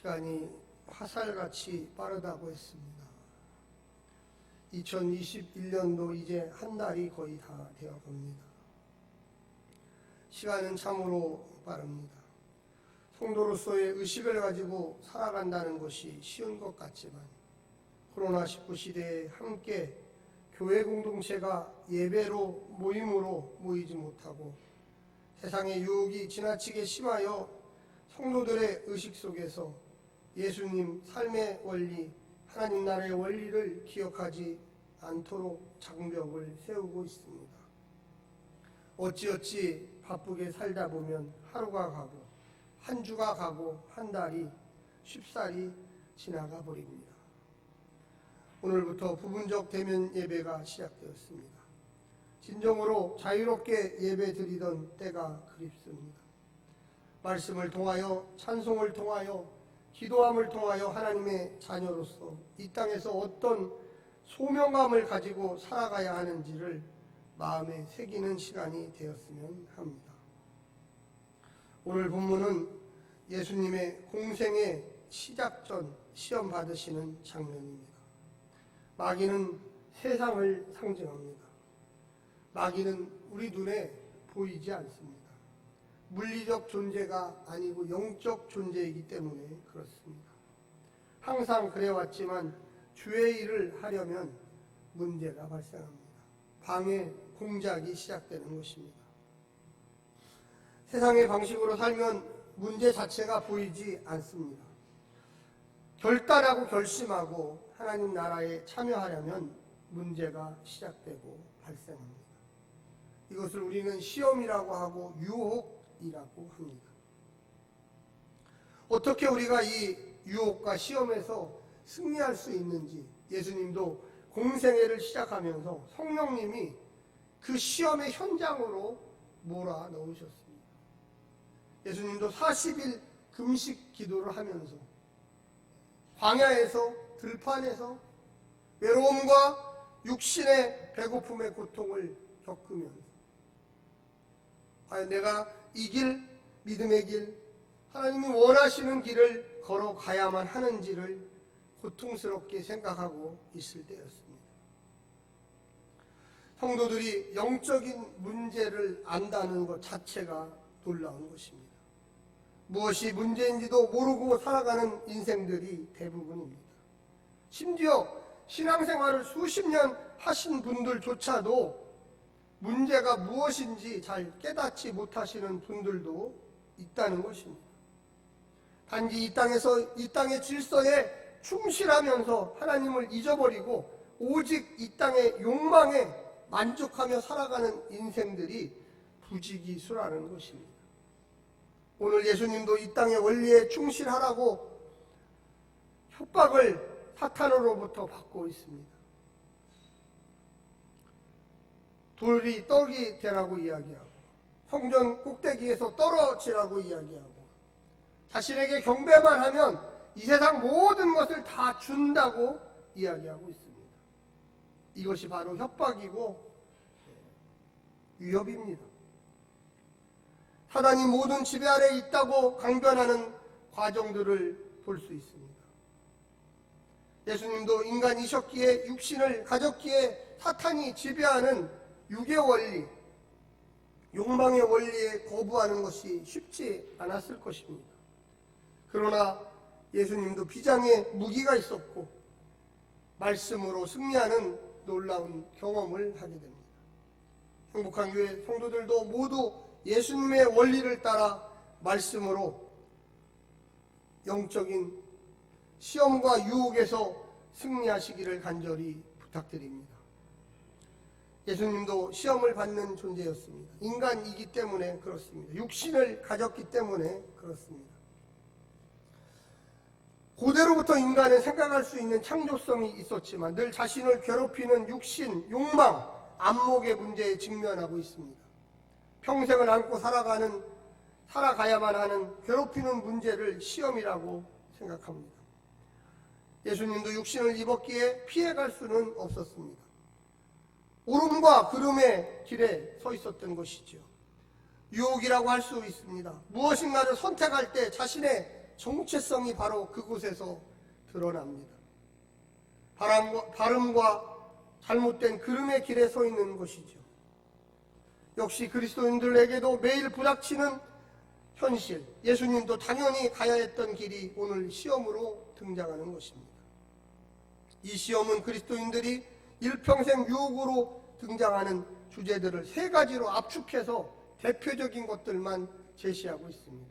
시간이 화살같이 빠르다고 했습니다. 2021년도 이제 한 달이 거의 다 되어 갑니다. 시간은 참으로 빠릅니다. 성도로서의 의식을 가지고 살아간다는 것이 쉬운 것 같지만 코로나19 시대에 함께 교회 공동체가 예배로 모임으로 모이지 못하고 세상의 유혹이 지나치게 심하여 성도들의 의식 속에서 예수님 삶의 원리, 하나님 나라의 원리를 기억하지 않도록 장벽을 세우고 있습니다. 어찌어찌 바쁘게 살다 보면 하루가 가고 한 주가 가고 한 달이 쉽사리 지나가 버립니다. 오늘부터 부분적 대면 예배가 시작되었습니다. 진정으로 자유롭게 예배 드리던 때가 그립습니다. 말씀을 통하여 찬송을 통하여 기도함을 통하여 하나님의 자녀로서 이 땅에서 어떤 소명감을 가지고 살아가야 하는지를 마음에 새기는 시간이 되었으면 합니다. 오늘 본문은 예수님의 공생의 시작 전 시험 받으시는 장면입니다. 마귀는 세상을 상징합니다. 마귀는 우리 눈에 보이지 않습니다. 물리적 존재가 아니고 영적 존재이기 때문에 그렇습니다. 항상 그래왔지만 주의 일을 하려면 문제가 발생합니다. 방해, 공작이 시작되는 것입니다. 세상의 방식으로 살면 문제 자체가 보이지 않습니다. 결단하고 결심하고 하나님 나라에 참여하려면 문제가 시작되고 발생합니다. 이것을 우리는 시험이라고 하고 유혹이라고 합니다. 어떻게 우리가 이 유혹과 시험에서 승리할 수 있는지 예수님도 공생애를 시작하면서 성령님이 그 시험의 현장으로 몰아넣으셨습니다. 예수님도 40일 금식 기도를 하면서 광야에서 들판에서 외로움과 육신의 배고픔의 고통을 겪으면서 과연 내가 이 길, 믿음의 길, 하나님이 원하시는 길을 걸어가야만 하는지를 고통스럽게 생각하고 있을 때였습니다. 성도들이 영적인 문제를 안다는 것 자체가 놀라운 것입니다. 무엇이 문제인지도 모르고 살아가는 인생들이 대부분입니다. 심지어 신앙생활을 수십 년 하신 분들조차도 문제가 무엇인지 잘 깨닫지 못하시는 분들도 있다는 것입니다. 단지 이 땅에서 이 땅의 질서에 충실하면서 하나님을 잊어버리고 오직 이 땅의 욕망에 만족하며 살아가는 인생들이 부지기수라는 것입니다. 오늘 예수님도 이 땅의 원리에 충실하라고 협박을 사탄으로부터 받고 있습니다. 돌이 떡이 되라고 이야기하고 성전 꼭대기에서 떨어지라고 이야기하고 자신에게 경배만 하면 이 세상 모든 것을 다 준다고 이야기하고 있습니다. 이것이 바로 협박이고 위협입니다. 사단이 모든 지배 아래에 있다고 강변하는 과정들을 볼 수 있습니다. 예수님도 인간이셨기에 육신을 가졌기에 사탄이 지배하는 육의 원리, 욕망의 원리에 거부하는 것이 쉽지 않았을 것입니다. 그러나 예수님도 비장의 무기가 있었고 말씀으로 승리하는 놀라운 경험을 하게 됩니다. 행복한 교회 성도들도 모두 예수님의 원리를 따라 말씀으로 영적인 시험과 유혹에서 승리하시기를 간절히 부탁드립니다. 예수님도 시험을 받는 존재였습니다. 인간이기 때문에 그렇습니다. 육신을 가졌기 때문에 그렇습니다. 고대로부터 인간은 생각할 수 있는 창조성이 있었지만 늘 자신을 괴롭히는 육신, 욕망, 안목의 문제에 직면하고 있습니다. 평생을 안고 살아가야만 하는 괴롭히는 문제를 시험이라고 생각합니다. 예수님도 육신을 입었기에 피해갈 수는 없었습니다. 오름과 그름의 길에 서 있었던 것이죠. 유혹이라고 할 수 있습니다. 무엇인가를 선택할 때 자신의 정체성이 바로 그곳에서 드러납니다. 바름과 잘못된 그름의 길에 서 있는 것이죠. 역시 그리스도인들에게도 매일 부닥치는 현실, 예수님도 당연히 가야 했던 길이 오늘 시험으로 등장하는 것입니다. 이 시험은 그리스도인들이 일평생 유혹으로 등장하는 주제들을 세 가지로 압축해서 대표적인 것들만 제시하고 있습니다.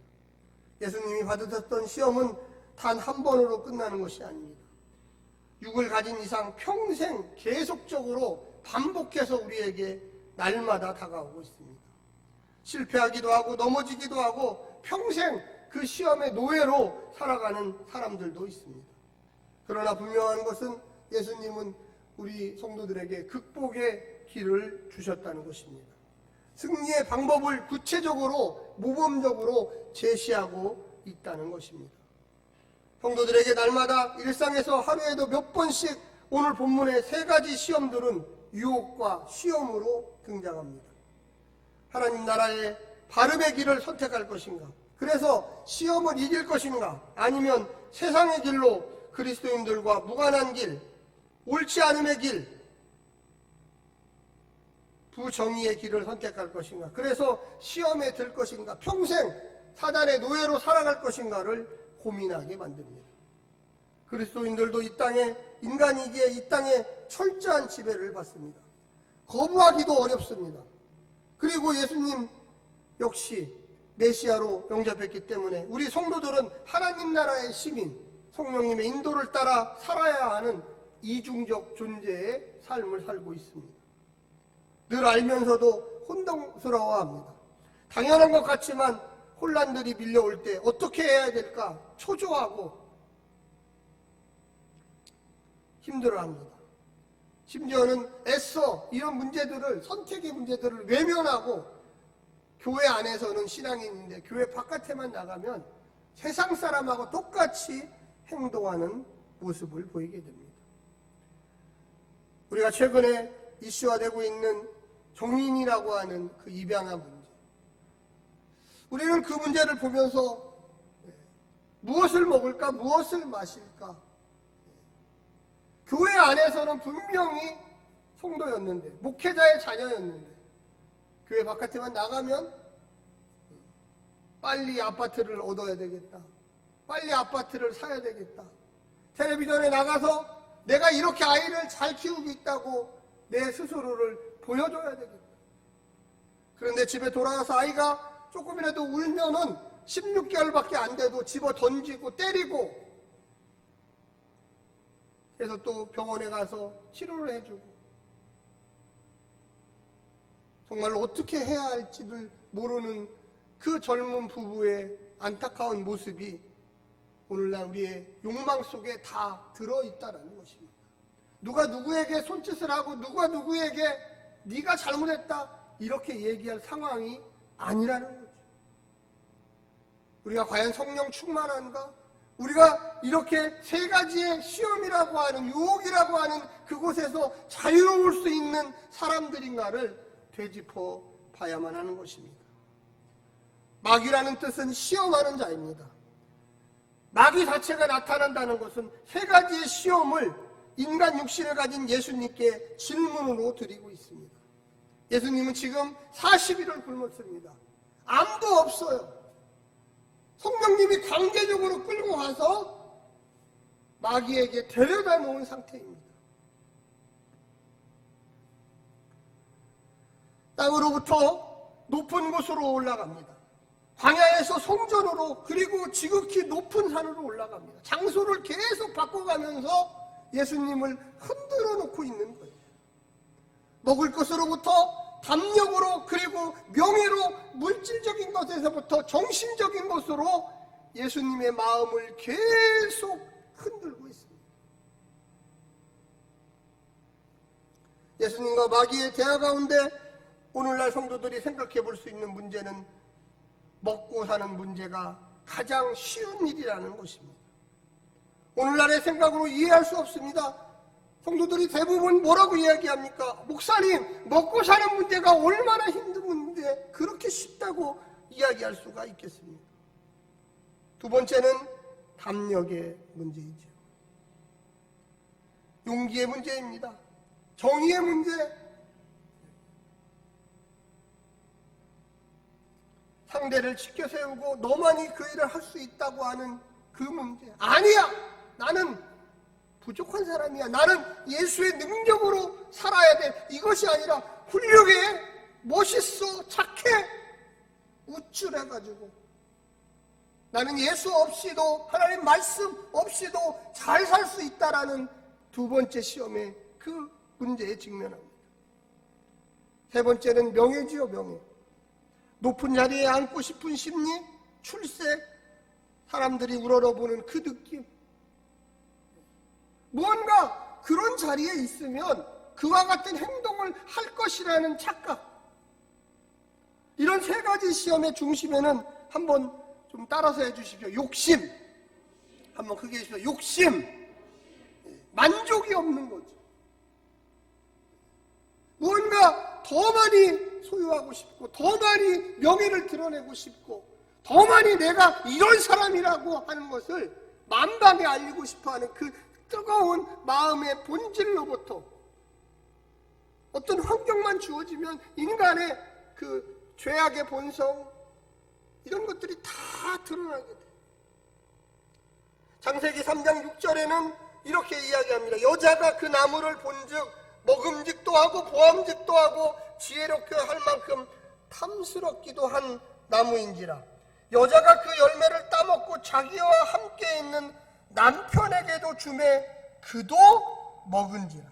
예수님이 받으셨던 시험은 단 한 번으로 끝나는 것이 아닙니다. 육을 가진 이상 평생 계속적으로 반복해서 우리에게 날마다 다가오고 있습니다. 실패하기도 하고 넘어지기도 하고 평생 그 시험의 노예로 살아가는 사람들도 있습니다. 그러나 분명한 것은 예수님은 우리 성도들에게 극복의 길을 주셨다는 것입니다. 승리의 방법을 구체적으로 모범적으로 제시하고 있다는 것입니다. 성도들에게 날마다 일상에서 하루에도 몇 번씩 오늘 본문의 세 가지 시험들은 유혹과 시험으로 등장합니다. 하나님 나라의 바름의 길을 선택할 것인가? 그래서 시험을 이길 것인가? 아니면 세상의 길로 그리스도인들과 무관한 길, 옳지 않음의 길, 부정의의 길을 선택할 것인가? 그래서 시험에 들 것인가? 평생 사단의 노예로 살아갈 것인가를 고민하게 만듭니다. 그리스도인들도 이 땅에, 인간이기에 이 땅에 철저한 지배를 받습니다. 거부하기도 어렵습니다. 그리고 예수님 역시 메시아로 영접했기 때문에 우리 성도들은 하나님 나라의 시민, 성령님의 인도를 따라 살아야 하는 이중적 존재의 삶을 살고 있습니다. 늘 알면서도 혼동스러워합니다. 당연한 것 같지만 혼란들이 밀려올 때 어떻게 해야 될까 초조하고 힘들어합니다. 심지어는 애써 이런 문제들을, 선택의 문제들을 외면하고 교회 안에서는 신앙인인데 교회 바깥에만 나가면 세상 사람하고 똑같이 행동하는 모습을 보이게 됩니다. 우리가 최근에 이슈화되고 있는 종인이라고 하는 그 입양아 문제, 우리는 그 문제를 보면서 무엇을 먹을까, 무엇을 마실까, 교회 안에서는 분명히 성도였는데, 목회자의 자녀였는데 교회 바깥에만 나가면 빨리 아파트를 얻어야 되겠다, 빨리 아파트를 사야 되겠다, 텔레비전에 나가서 내가 이렇게 아이를 잘 키우고 있다고 내 스스로를 보여줘야 되겠다. 그런데 집에 돌아와서 아이가 조금이라도 울면은 16개월밖에 안 돼도 집어 던지고 때리고, 그래서 또 병원에 가서 치료를 해주고, 정말 어떻게 해야 할지를 모르는 그 젊은 부부의 안타까운 모습이 오늘날 우리의 욕망 속에 다 들어있다는 것입니다. 누가 누구에게 손짓을 하고 누가 누구에게 네가 잘못했다 이렇게 얘기할 상황이 아니라는 거죠. 우리가 과연 성령 충만한가? 우리가 이렇게 세 가지의 시험이라고 하는, 유혹이라고 하는 그곳에서 자유로울 수 있는 사람들인가를 되짚어 봐야만 하는 것입니다. 마귀라는 뜻은 시험하는 자입니다. 마귀 자체가 나타난다는 것은 세 가지의 시험을 인간 육신을 가진 예수님께 질문으로 드리고 있습니다. 예수님은 지금 40일을 굶었습니다. 아무도 없어요. 성령님이 강제적으로 끌고 가서 마귀에게 데려다 놓은 상태입니다. 땅으로부터 높은 곳으로 올라갑니다. 광야에서 성전으로, 그리고 지극히 높은 산으로 올라갑니다. 장소를 계속 바꿔가면서 예수님을 흔들어 놓고 있는 거예요. 먹을 것으로부터 담력으로, 그리고 명예로, 물질적인 것에서부터 정신적인 것으로 예수님의 마음을 계속 흔들고 있습니다. 예수님과 마귀의 대화 가운데 오늘날 성도들이 생각해 볼 수 있는 문제는 먹고 사는 문제가 가장 쉬운 일이라는 것입니다. 오늘날의 생각으로 이해할 수 없습니다. 성도들이 대부분 뭐라고 이야기합니까? 목사님, 먹고 사는 문제가 얼마나 힘든 문제, 그렇게 쉽다고 이야기할 수가 있겠습니까? 두 번째는 담력의 문제이죠. 용기의 문제입니다. 정의의 문제, 상대를 지켜 세우고 너만이 그 일을 할 수 있다고 하는 그 문제. 아니야! 나는 부족한 사람이야. 나는 예수의 능력으로 살아야 돼. 이것이 아니라 훌륭해, 멋있어, 착해, 우쭐해가지고 나는 예수 없이도, 하나님 말씀 없이도 잘 살 수 있다라는 두 번째 시험에 그 문제에 직면합니다. 세 번째는 명예지요, 명예. 높은 자리에 앉고 싶은 심리, 출세, 사람들이 우러러보는 그 느낌. 무언가 그런 자리에 있으면 그와 같은 행동을 할 것이라는 착각. 이런 세 가지 시험의 중심에는 한번 좀 따라서 해주십시오. 욕심. 한번 크게 해주십시오. 욕심. 만족이 없는 거죠. 무언가 더 많이 소유하고 싶고, 더 많이 명예를 드러내고 싶고, 더 많이 내가 이런 사람이라고 하는 것을 만방에 알리고 싶어하는 그 뜨거운 마음의 본질로부터 어떤 환경만 주어지면 인간의 그 죄악의 본성, 이런 것들이 다 드러나게 돼요. 창세기 3장 6절에는 이렇게 이야기합니다. 여자가 그 나무를 본즉 먹음직도 하고 보암직도 하고 지혜롭게 할 만큼 탐스럽기도 한 나무인지라. 여자가 그 열매를 따먹고 자기와 함께 있는 남편에게도 주매 그도 먹은지라.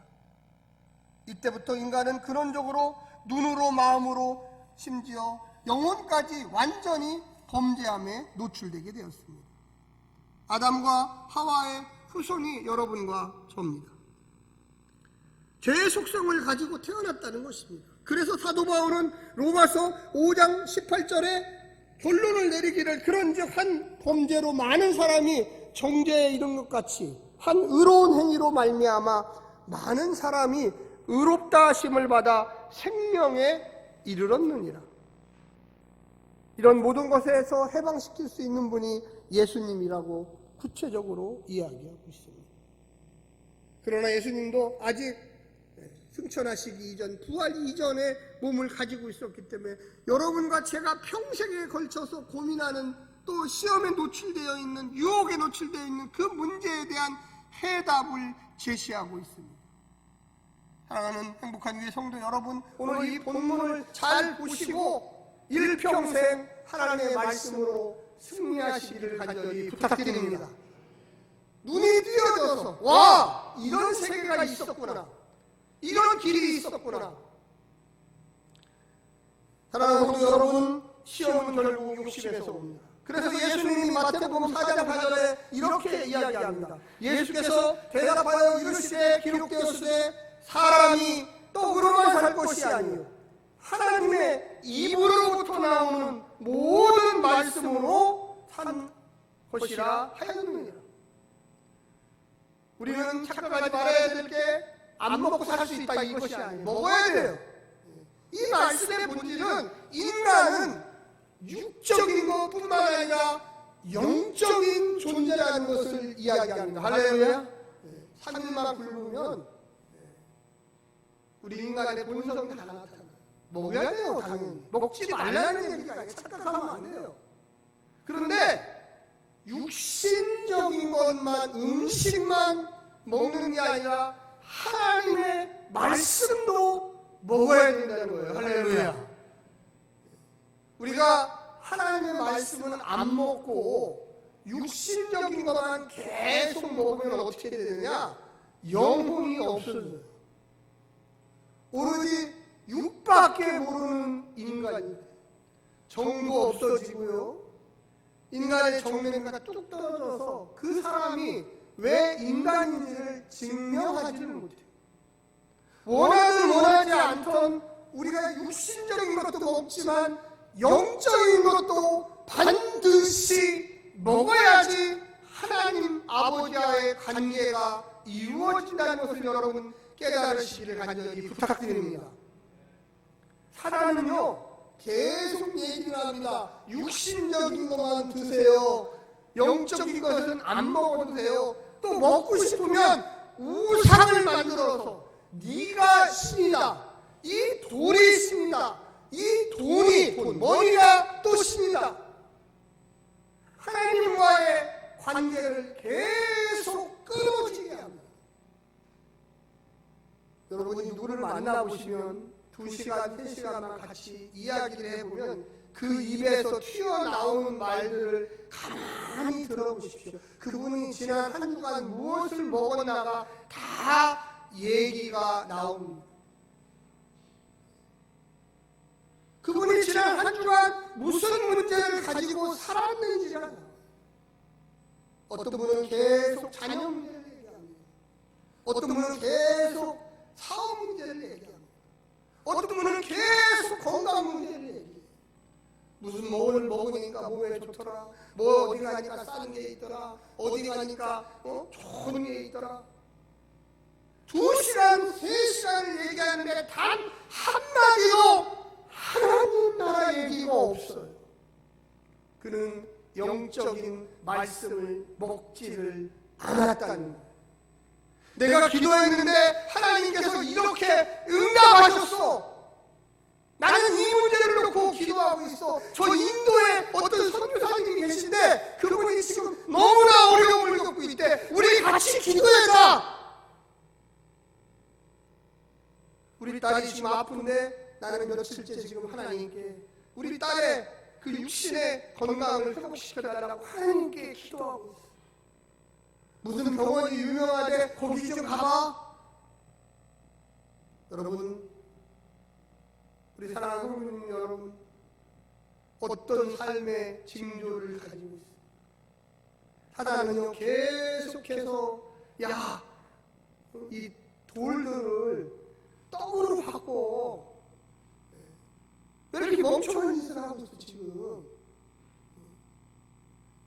이때부터 인간은 근원적으로 눈으로, 마음으로, 심지어 영혼까지 완전히 범죄함에 노출되게 되었습니다. 아담과 하와의 후손이 여러분과 저입니다. 죄의 속성을 가지고 태어났다는 것입니다. 그래서 사도 바울은 로마서 5장 18절에 결론을 내리기를, 그런즉 한 범죄로 많은 사람이 정죄에 이른 것 같이 한 의로운 행위로 말미암아 많은 사람이 의롭다 하심을 받아 생명에 이르렀느니라. 이런 모든 것에서 해방시킬 수 있는 분이 예수님이라고 구체적으로 이야기하고 있습니다. 그러나 예수님도 아직 승천하시기 이전, 부활 이전에 몸을 가지고 있었기 때문에 여러분과 제가 평생에 걸쳐서 고민하는, 또 시험에 노출되어 있는, 유혹에 노출되어 있는 그 문제에 대한 해답을 제시하고 있습니다. 사랑하는 행복한 교회 성도 여러분, 오늘 이 본문을 잘 보시고 일평생 하나님의 말씀으로 승리하시기를 간절히 부탁드립니다. 눈이 띄어져서, 와! 이런 세계가 있었구나, 이런 길이 있었구나. 사랑하는 성도 여러분, 시험은 결국 욕심에서 옵니다. 그래서 예수님이 마태복음 4장 4절에 이렇게 이야기합니다. 예수께서 대답하여 이르시되 기록되었으되 사람이 떡으로만 살 것이 아니요 하나님의 입으로부터 나오는 모든 말씀으로 산 것이라 하였느니라. 우리는 착각하지 말아야 될 게 안 먹고 살 수 있다 이것이 아니에요. 먹어야 돼요. 이 말씀의 본질은 인간은 육적인 것뿐만 아니라 영적인 존재라는 것을 이야기합니다. 할렐루야. 산만 굴르면 우리 인간의 본성이 다 나타나요. 먹어야 돼요, 당연히. 먹지 말라는 얘기가 아니에요. 착각하면 안 돼요. 그런데 육신적인 것만, 음식만 먹는 게 아니라 하나님의 말씀도 먹어야 된다는 거예요. 할렐루야. 우리가 하나님의 말씀은 안 먹고 육신적인 것만 계속 먹으면 어떻게 되느냐? 영혼이 없어져요. 오로지 육밖에 모르는 인간이 정도 없어지고요. 인간의 정내가 뚝 떨어져서 그 사람이 왜 인간인지를 증명하지를 못해요. 원하든 원하지 않던 우리가 육신적인 것도 먹지만 영적인 것도 반드시 먹어야지 하나님 아버지와의 관계가 이루어진다는 것을 여러분 깨달으시기를 간절히 부탁드립니다. 사단은요 계속 얘기를 합니다. 육신적인 것만 드세요. 영적인 것은 안 먹어도 돼요. 또 먹고 싶으면 우상을 만들어서 네가 신이다, 이 돌이 신이다, 이 돈, 머니가 또 신이다. 하나님과의 관계를 계속 끊어지게 합니다. 여러분이 누구를 만나보시면 2시간, 3시간만 같이 이야기를 해보면 그 입에서 튀어나오는 말들을 가만히 들어보십시오. 그분이 지난 한 주간 무엇을 먹었나가 다 얘기가 나옵니다. 그분이 지난 한 주간 무슨 문제를 가지고 살았는지가, 어떤 분은 계속 자녀 문제를 얘기합니다. 어떤 분은 계속 사업 문제를 얘기합니다. 어떤 분은 계속 건강 문제를 얘기해요. 무슨 뭘 먹으니까 몸에 좋더라, 뭐 어디 가니까 싼 게 있더라, 어디 가니까 좋은 게 있더라. 2시간, 3시간을 얘기하는데 단 한마디도 하나님 나라 얘기가 없어요. 그는 영적인 말씀을 먹지를 않았다는 거예요. 내가 기도했는데 하나님께서 이렇게 응답하셨어. 나는 이 문제를 놓고 기도하고 있어. 저 인도에 어떤 선교사님이 계신데 그분이 지금 너무나 어려움을 겪고 있대. 우리 같이 기도해자. 우리 딸이 지금 아픈데 나는 며칠째 지금 하나님께 우리 딸의 그 육신의 건강을 회복시켜달라고 하나님께 기도하고 있어. 무슨 병원이 유명하대, 거기 좀 가봐. 여러분, 우리 사랑하는 성도님 여러분, 어떤 삶의 징조를 가지고 있어요? 사단은요 계속해서 이 돌들을 떡으로 바꿔. 왜 이렇게 멍청한 짓을 하고 있어 지금?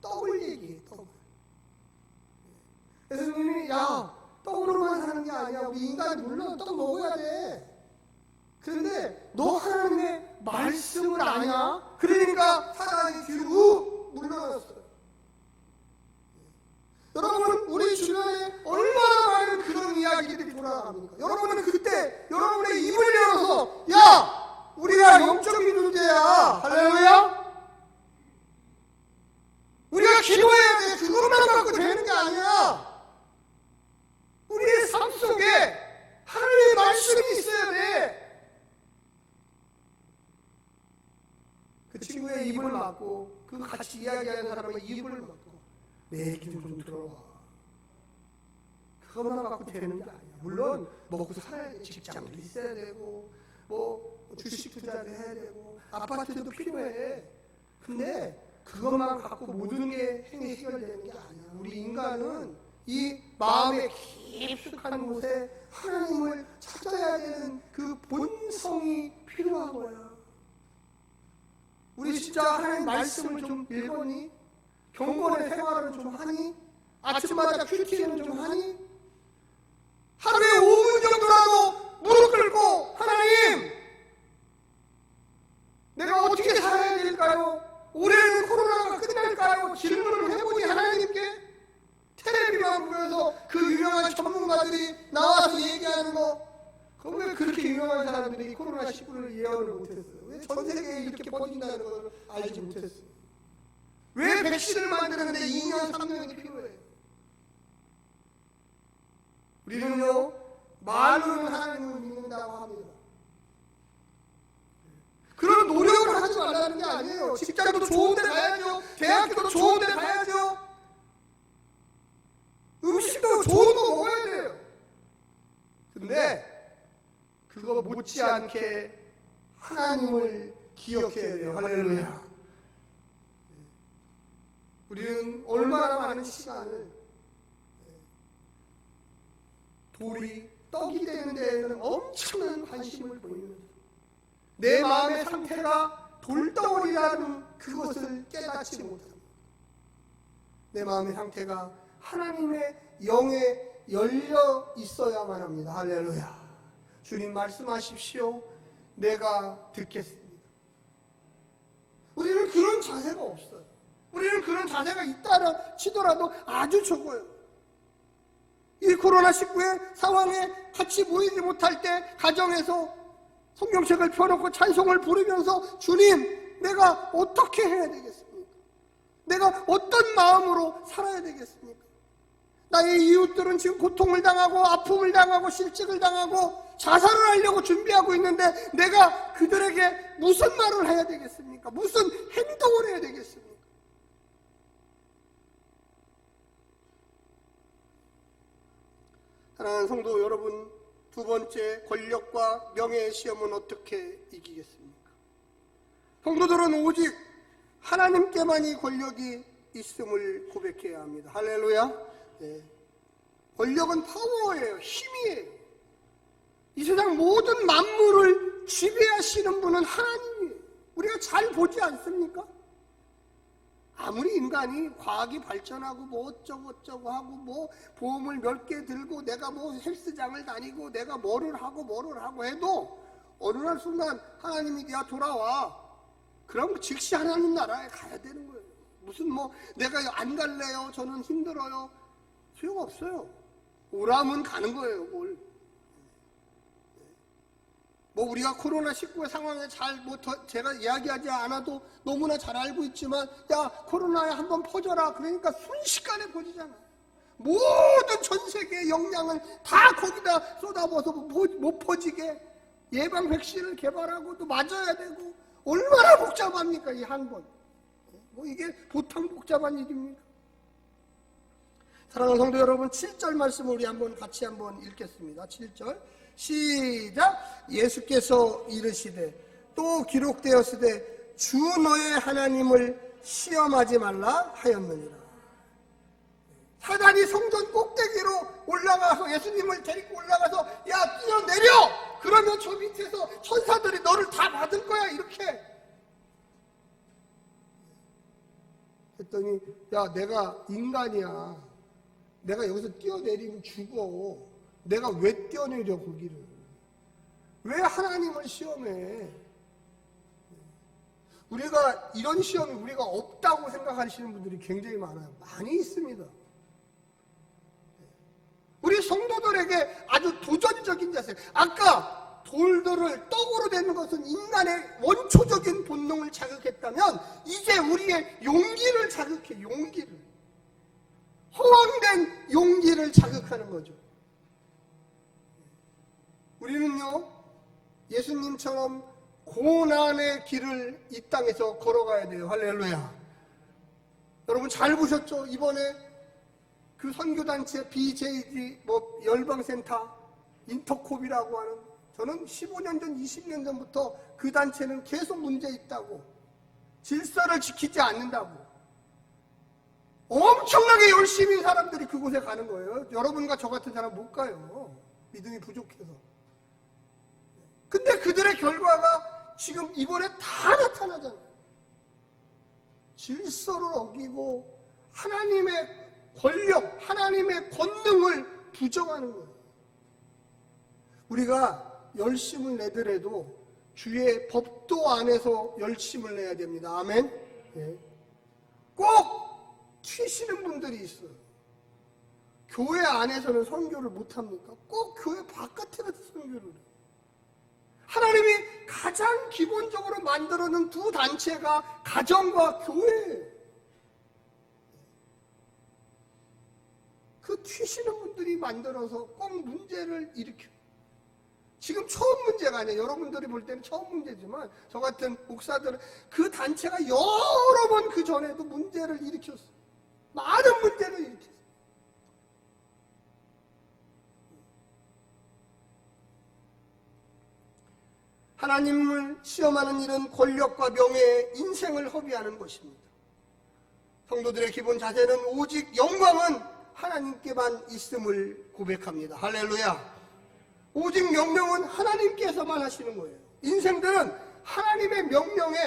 떡을 얘기해, 떡을. 예수님이 떡으로만 사는 게 아니야. 우리 인간이 물론 떡 먹어야 돼. 그런데 너 하나님의 말씀을 아냐? 그러니까 사단이 뒤로 물러났어요. 여러분, 우리 주변에 얼마나 많은 그런 이야기들이 돌아갑니까? 여러분은 그때 여러분의 입을 열어서 우리가 영적인 존재야, 할렐루야, 우리가 기도해야 돼, 그것만 갖고 되는 게 아니야. 우리의 삶 속에 하나님의 말씀이 있어야 돼. 그 친구의 입을 막고, 그 같이 이야기하는 사람의 입을 막고, 내 기도 좀 들어와. 그것만 갖고 되는 게 아니야. 물론 먹고 살아야 돼. 직장도 있어야 되고, 주식 투자도 해야 되고, 아파트도 필요해. 근데 그것만 갖고 모든 게 해결되는 게 아니야. 우리 인간은 이 마음의 깊숙한 곳에 하나님을 찾아야 되는 그 본성이 필요한 거야. 우리 진짜 하나님 말씀을 좀 읽었니? 경건의 생활을 좀 하니? 아침마다 큐티는 좀 하니? 하루에 5분 정도라도 무릎 꿇고 하나님, 내가 어떻게 살아야 될까요? 올해는 코로나가 끝날까요? 질문을 해보니 하나님께 텔레비전 보면서 그 유명한 전문가들이 나와서 얘기하는 거, 왜 그렇게 유명한 사람들이 코로나19를 예언을 못했어요? 왜 전 세계에 이렇게 퍼진다는 걸 알지 못했어요? 왜 백신을 만드는데 2년, 3년이 필요해요? 우리는요, 말로는 하나님을 믿는다고 합니다. 그런 노력을 하지 말라는 게 아니에요. 직장도 좋은 데 가야죠. 대학교도 좋은 데 가야죠. 음식도 좋은 거 먹어야 돼요. 근데 그거 못지않게 하나님을 기억해야 돼요. 할렐루야. 우리는 얼마나 많은 시간을 돌이 떡이 되는 데에는 엄청난 관심을 보이는, 내 마음의 상태가 돌덩어리라는 그것을 깨닫지 못합니다. 내 마음의 상태가 하나님의 영에 열려 있어야만 합니다. 할렐루야. 주님 말씀하십시오. 내가 듣겠습니다. 우리는 그런 자세가 없어요. 우리는 그런 자세가 있다 치더라도 아주 적어요. 이 코로나19의 상황에 같이 모이지 못할 때 가정에서 성경책을 펴놓고 찬송을 부르면서 주님, 내가 어떻게 해야 되겠습니까? 내가 어떤 마음으로 살아야 되겠습니까? 나의 이웃들은 지금 고통을 당하고 아픔을 당하고 실직을 당하고 자살을 하려고 준비하고 있는데 내가 그들에게 무슨 말을 해야 되겠습니까? 무슨 행동을 해야 되겠습니까? 사랑하는 성도 여러분, 두 번째, 권력과 명예의 시험은 어떻게 이기겠습니까? 성도들은 오직 하나님께만이 권력이 있음을 고백해야 합니다. 할렐루야. 네. 권력은 파워예요. 힘이에요. 이 세상 모든 만물을 지배하시는 분은 하나님이에요. 우리가 잘 보지 않습니까? 아무리 인간이 과학이 발전하고 뭐 어쩌고 하고 뭐 보험을 몇 개 들고 내가 뭐 헬스장을 다니고 내가 뭐를 하고 해도 어느 날 순간 하나님이 야 돌아와. 그럼 즉시 하나님 나라에 가야 되는 거예요. 무슨 뭐 내가 안 갈래요. 저는 힘들어요. 소용없어요. 오라면 가는 거예요. 뭘. 뭐 우리가 코로나19 상황에 제가 이야기하지 않아도 너무나 잘 알고 있지만 야 코로나에 한번 퍼져라. 그러니까 순식간에 퍼지잖아요. 모든 전 세계의 역량을 다 거기다 쏟아부어서 못 퍼지게 예방 백신을 개발하고 또 맞아야 되고 얼마나 복잡합니까 이 한 번. 뭐 이게 보통 복잡한 일입니까? 사랑하는 성도 여러분, 7절 말씀을 우리 같이 한번 읽겠습니다. 7절 시작. 예수께서 이르시되 또 기록되었으되 주 너의 하나님을 시험하지 말라 하였느니라. 사단이 성전 꼭대기로 올라가서 예수님을 데리고 올라가서 야 뛰어내려! 그러면 저 밑에서 천사들이 너를 다 받을 거야 이렇게 했더니 야 내가 인간이야. 내가 여기서 뛰어내리면 죽어. 내가 왜 뛰어내려 거기를. 왜 하나님을 시험해. 우리가 이런 시험이 우리가 없다고 생각하시는 분들이 굉장히 많아요. 많이 있습니다. 우리 성도들에게 아주 도전적인 자세. 아까 돌들을 떡으로 되는 것은 인간의 원초적인 본능을 자극했다면 이제 우리의 용기를 자극해. 용기를. 허황된 용기를 자극하는 거죠. 우리는요 예수님처럼 고난의 길을 이 땅에서 걸어가야 돼요. 할렐루야. 여러분 잘 보셨죠? 이번에 그 선교단체 BJD 열방센터 인터콥이라고 하는, 저는 15년 전 20년 전부터 그 단체는 계속 문제 있다고, 질서를 지키지 않는다고 엄청나게 열심히 사람들이 그곳에 가는 거예요. 여러분과 저 같은 사람 못 가요. 믿음이 부족해서. 근데 그들의 결과가 지금 이번에 다 나타나잖아요. 질서를 어기고 하나님의 권력, 하나님의 권능을 부정하는 거예요. 우리가 열심을 내더라도 주의 법도 안에서 열심을 내야 됩니다. 아멘. 네. 꼭 튀시는 분들이 있어요. 교회 안에서는 선교를 못합니까? 꼭 교회 바깥에 가서 선교를 해요. 하나님이 가장 기본적으로 만들어놓은 두 단체가 가정과 교회예요. 그 튀시는 분들이 만들어서 꼭 문제를 일으켜요. 지금 처음 문제가 아니에요. 여러분들이 볼 때는 처음 문제지만 저 같은 목사들은 그 단체가 여러 번 그 전에도 문제를 일으켰어요. 많은 문제를 일으켰어요. 하나님을 시험하는 일은 권력과 명예에 인생을 허비하는 것입니다. 성도들의 기본 자세는 오직 영광은 하나님께만 있음을 고백합니다. 할렐루야. 오직 명령은 하나님께서만 하시는 거예요. 인생들은 하나님의 명령에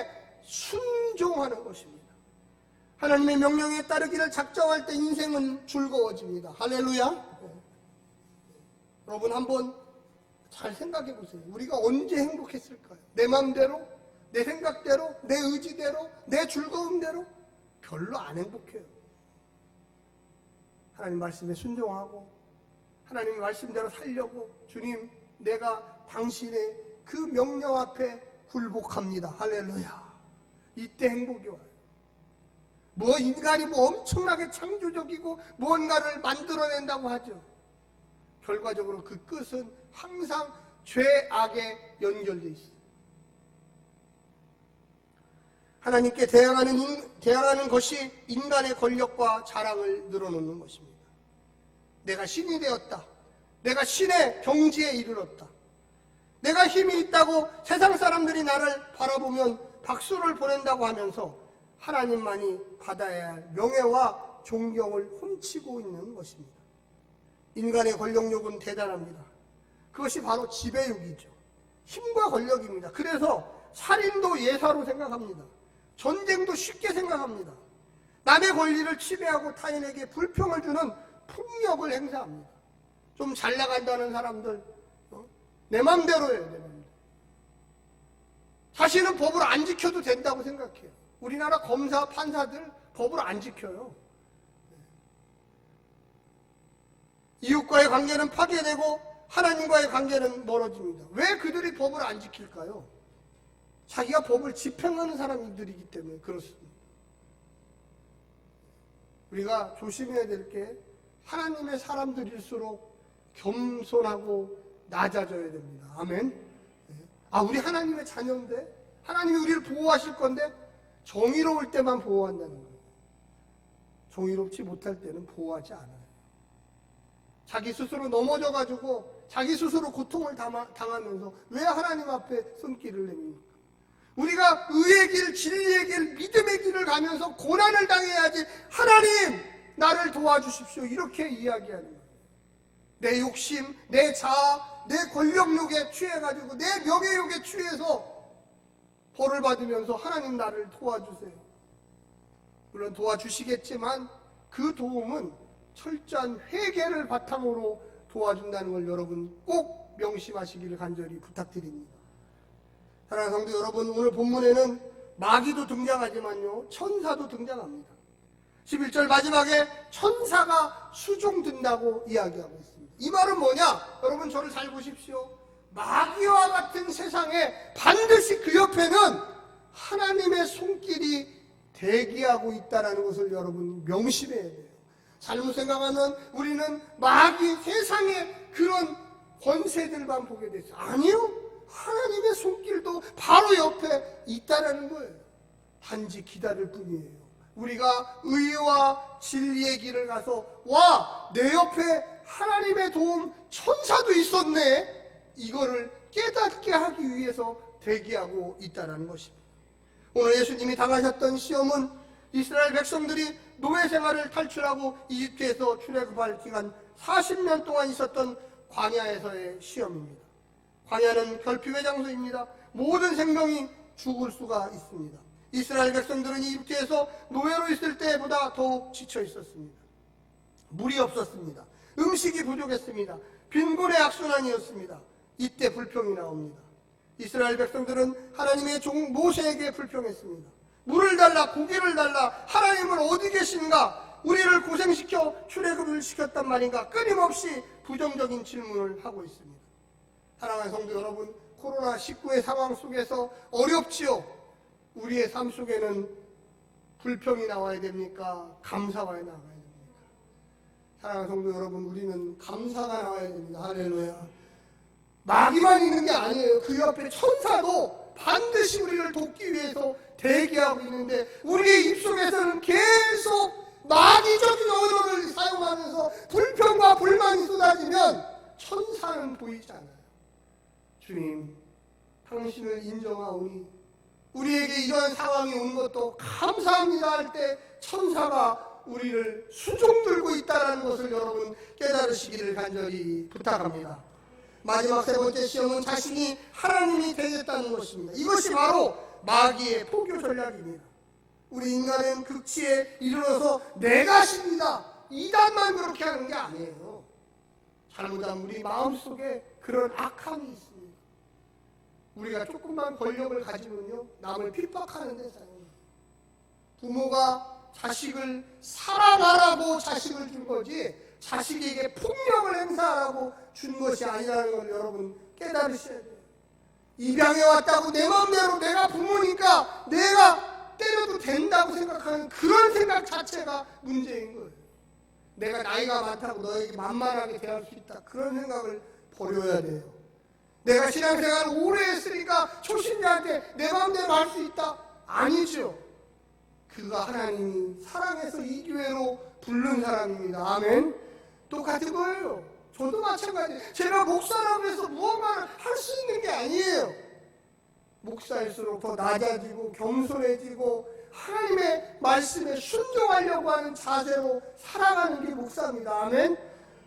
순종하는 것입니다. 하나님의 명령에 따르기를 작정할 때 인생은 즐거워집니다. 할렐루야. 여러분 한번 잘 생각해 보세요. 우리가 언제 행복했을까요? 내 마음대로, 내 생각대로, 내 의지대로, 내 즐거움대로. 별로 안 행복해요. 하나님 말씀에 순종하고 하나님 말씀대로 살려고 주님 내가 당신의 그 명령 앞에 굴복합니다. 할렐루야. 이때 행복이 와요. 뭐 인간이 뭐 엄청나게 창조적이고 무언가를 만들어낸다고 하죠. 결과적으로 그 끝은 항상 죄악에 연결되어 있어요. 하나님께 대항하는 것이 인간의 권력과 자랑을 늘어놓는 것입니다. 내가 신이 되었다. 내가 신의 경지에 이르렀다. 내가 힘이 있다고 세상 사람들이 나를 바라보면 박수를 보낸다고 하면서 하나님만이 받아야 할 명예와 존경을 훔치고 있는 것입니다. 인간의 권력욕은 대단합니다. 그것이 바로 지배욕이죠. 힘과 권력입니다. 그래서 살인도 예사로 생각합니다. 전쟁도 쉽게 생각합니다. 남의 권리를 침해하고 타인에게 불평을 주는 폭력을 행사합니다. 좀 잘 나간다는 사람들 내 맘대로 해요. 내 맘대로. 자신은 법을 안 지켜도 된다고 생각해요. 우리나라 검사, 판사들 법을 안 지켜요. 이웃과의 관계는 파괴되고 하나님과의 관계는 멀어집니다. 왜 그들이 법을 안 지킬까요? 자기가 법을 집행하는 사람들이기 때문에 그렇습니다. 우리가 조심해야 될 게 하나님의 사람들일수록 겸손하고 낮아져야 됩니다. 아멘. 우리 하나님의 자녀인데 하나님이 우리를 보호하실 건데 정의로울 때만 보호한다는 거예요. 정의롭지 못할 때는 보호하지 않아요. 자기 스스로 넘어져가지고 자기 스스로 고통을 당하면서 왜 하나님 앞에 손길을 내밉니까? 우리가 의의 길, 진리의 길, 믿음의 길을 가면서 고난을 당해야지 하나님 나를 도와주십시오 이렇게 이야기하는 거예요. 내 욕심, 내 자아, 내 권력욕에 취해가지고 내 명예욕에 취해서 벌을 받으면서 하나님 나를 도와주세요. 물론 도와주시겠지만 그 도움은 철저한 회개를 바탕으로 도와준다는 걸 여러분 꼭 명심하시기를 간절히 부탁드립니다. 사랑하는 성도 여러분, 오늘 본문에는 마귀도 등장하지만요 천사도 등장합니다. 11절 마지막에 천사가 수종든다고 이야기하고 있습니다. 이 말은 뭐냐? 여러분 저를 잘 보십시오. 마귀와 같은 세상에 반드시 그 옆에는 하나님의 손길이 대기하고 있다는 것을 여러분 명심해야 돼요. 잘못 생각하면 우리는 마귀 세상의 그런 권세들만 보게 됐어요. 아니요. 하나님의 손길도 바로 옆에 있다는 거예요. 단지 기다릴 뿐이에요. 우리가 의와 진리의 길을 가서 와, 내 옆에 하나님의 도움 천사도 있었네. 이거를 깨닫게 하기 위해서 대기하고 있다는 것입니다. 오늘 예수님이 당하셨던 시험은 이스라엘 백성들이 노예 생활을 탈출하고 이집트에서 출애굽할 기간 40년 동안 있었던 광야에서의 시험입니다. 광야는 결핍의 장소입니다. 모든 생명이 죽을 수가 있습니다. 이스라엘 백성들은 이집트에서 노예로 있을 때보다 더욱 지쳐 있었습니다. 물이 없었습니다. 음식이 부족했습니다. 빈곤의 악순환이었습니다. 이때 불평이 나옵니다. 이스라엘 백성들은 하나님의 종 모세에게 불평했습니다. 물을 달라, 고기를 달라, 하나님은 어디 계신가? 우리를 고생시켜 출애굽을 시켰단 말인가? 끊임없이 부정적인 질문을 하고 있습니다. 사랑하는 성도 여러분, 코로나19의 상황 속에서 어렵지요. 우리의 삶 속에는 불평이 나와야 됩니까? 감사가 나와야 됩니까? 사랑하는 성도 여러분, 우리는 감사가 나와야 됩니다. 할렐루야. 마귀만 있는 게 아니에요. 그 옆에 천사도 반드시 우리를 돕기 위해서 대기하고 있는데 우리의 입속에서는 계속 마귀적인 언어를 사용하면서 불평과 불만이 쏟아지면 천사는 보이지 않아요. 주님, 당신을 인정하오니 우리에게 이러한 상황이 온 것도 감사합니다 할 때 천사가 우리를 수종들고 있다는 것을 여러분 깨달으시기를 간절히 부탁합니다. 마지막 세 번째 시험은 자신이 하나님이 되겠다는 것입니다. 이것이 바로 마귀의 포교 전략입니다. 우리 인간은 극치에 이르러서 내가 신이다, 이단만 그렇게 하는 게 아니에요. 잘못하면 우리 마음속에 그런 악함이 있습니다. 우리가 조금만 권력을 가지면요 남을 핍박하는 데 사용해요. 부모가 자식을 사랑하라고 자식을 준 거지 자식에게 폭력을 행사하라고 준 것이 아니라는 걸 여러분 깨달으셔야 돼요. 입양해 왔다고 내 마음대로 내가 부모니까 내가 때려도 된다고 생각하는 그런 생각 자체가 문제인 거예요. 내가 나이가 많다고 너에게 만만하게 대할 수 있다, 그런 생각을 버려야 돼요. 내가 신앙생활을 오래 했으니까 초신자한테 내 마음대로 할 수 있다? 아니죠. 그가 하나님이 사랑해서 이 교회로 부른 사람입니다. 아멘. 똑같은 거예요. 저도 마찬가지예요. 제가 목사라고 해서 무언가를 할 수 있는 게 아니에요. 목사일수록 더 낮아지고 겸손해지고 하나님의 말씀에 순종하려고 하는 자세로 살아가는 게 목사입니다. 아멘.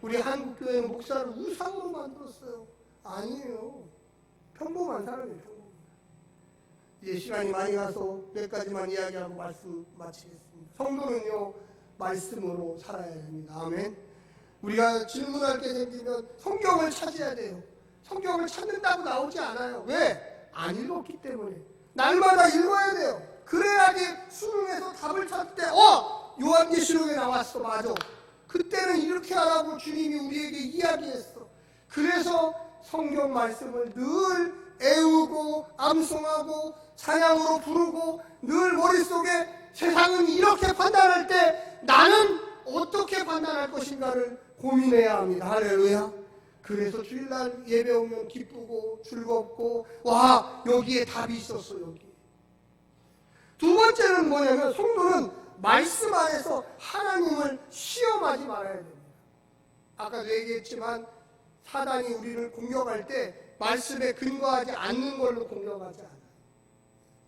우리 한국교회는 목사를 우상으로 만들었어요. 아니에요. 평범한 사람이에요. 평범한. 이제 시간이 많이 가서 몇 가지만 이야기하고 말씀 마치겠습니다. 성도는요, 말씀으로 살아야 됩니다. 아멘. 우리가 질문할 게 생기면 성경을 찾아야 돼요. 성경을 찾는다고 나오지 않아요. 왜? 안 읽었기 때문에. 날마다 읽어야 돼요. 그래야지 수능에서 답을 찾을 때 요한계시록에 나왔어. 맞아. 그때는 이렇게 하라고 주님이 우리에게 이야기했어. 그래서 성경 말씀을 늘 애우고 암송하고 찬양으로 부르고 늘 머릿속에 세상은 이렇게 판단할 때 나는 어떻게 판단할 것인가를 고민해야 합니다. 할렐루야. 그래서 주일날 예배 오면 기쁘고 즐겁고 와, 여기에 답이 있었어. 여기. 두 번째는 뭐냐면 성도는 말씀 안에서 하나님을 시험하지 말아야 됩니다. 아까도 얘기했지만 사단이 우리를 공격할 때 말씀에 근거하지 않는 걸로 공격하지 않아요.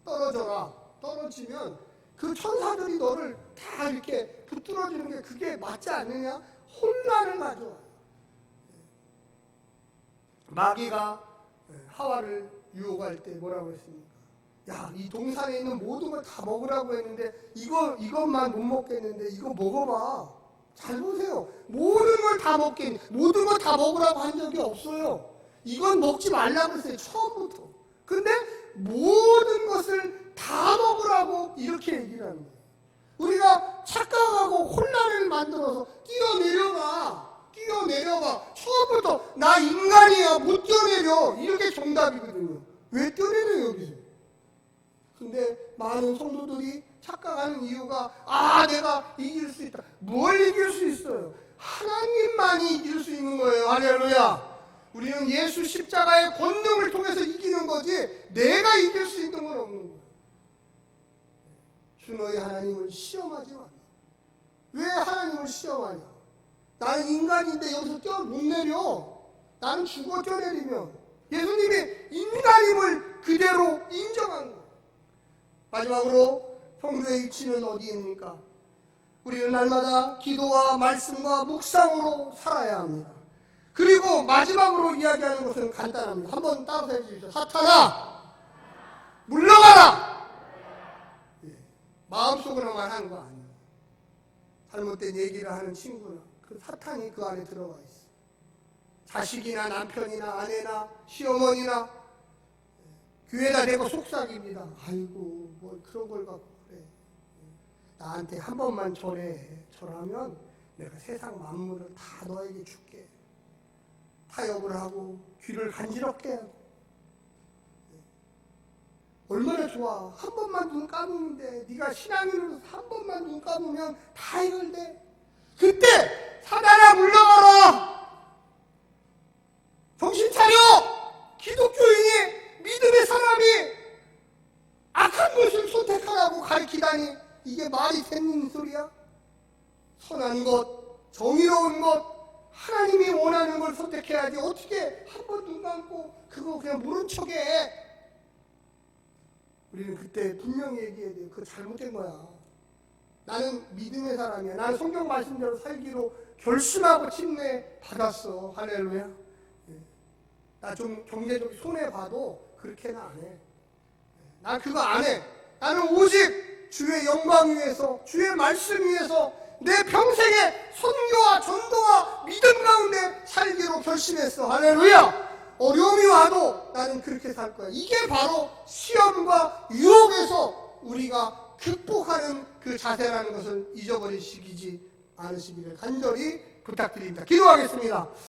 떨어져라. 떨어지면 그 천사들이 너를 다 이렇게 붙들어주는 게 그게 맞지 않느냐? 혼란을 가져와요. 마귀가 하와를 유혹할 때 뭐라고 했습니까? 야, 이 동산에 있는 모든 걸 다 먹으라고 했는데 이것만 못 먹겠는데 이거 먹어봐. 잘 보세요. 모든 걸 다 모든 걸 다 먹으라고 한 적이 없어요. 이건 먹지 말라고 했어요. 처음부터. 근데 모든 것을 다 먹으라고 이렇게 얘기를 하는 거예요. 우리가 착각하고 혼란을 만들어서 뛰어내려가. 처음부터 나 인간이야, 못 뛰어내려. 이렇게 정답이거든요. 왜 뛰어내려요, 여기서? 근데 많은 성도들이 착각하는 이유가 내가 이길 수 있다. 뭘 이길 수 있어요? 하나님만이 이길 수 있는 거예요. 할렐루야. 우리는 예수 십자가의 권능을 통해서 이기는 거지 내가 이길 수 있는 건 없는 거예요. 주 너희 하나님을 시험하지 마. 왜 하나님을 시험하냐? 나는 인간인데 여기서 뛰어 못 내려. 나는 죽어 뛰어내리면. 예수님이 인간임을 그대로 인정한 거예요. 마지막으로 성도의 위치는 어디입니까? 우리는 날마다 기도와 말씀과 묵상으로 살아야 합니다. 그리고 마지막으로 이야기하는 것은 간단합니다. 한번 따라서 해주십시오. 사탄아, 물러가라! 마음속으로만 하는 거 아니에요. 잘못된 얘기를 하는 친구나 그 사탄이 그 안에 들어가 있어. 자식이나 남편이나 아내나 시어머니나 교회다 대고 속삭입니다. 아이고, 뭘 그런 걸 갖고 그래. 나한테 한 번만 절하면 내가 세상 만물을 다 너에게 줄게. 타협을 하고 귀를 간지럽게 하고. 얼마나 좋아. 한 번만 눈 감으는데 네가 신앙인으로서 한 번만 눈 감으면 다 해결돼. 그때 사단아 물러가라. 정신 차려. 기독교인이 믿음의 사람이 악한 것을 선택하라고 가르치다니 이게 말이 되는 소리야? 선한 것, 정의로운 것, 하나님이 원하는 걸 선택해야지. 어떻게 한 번 눈 감고 그거 그냥 모른 척해. 우리는 그때 분명히 얘기해야 돼요. 그거 잘못된 거야. 나는 믿음의 사람이야. 나는 성경 말씀대로 살기로 결심하고 침례 받았어. 할렐루야. 나 좀 경제적 손해봐도 그렇게는 안 해. 난 그거 안 해. 나는 오직 주의 영광 위해서, 주의 말씀 위해서 내 평생의 선교와 전도와 믿음 가운데 살기로 결심했어. 할렐루야. 어려움이 와도 나는 그렇게 살 거야. 이게 바로 시험과 유혹에서 우리가 극복하는 그 자세라는 것을 잊어버리시지 않으시기를 간절히 부탁드립니다. 기도하겠습니다.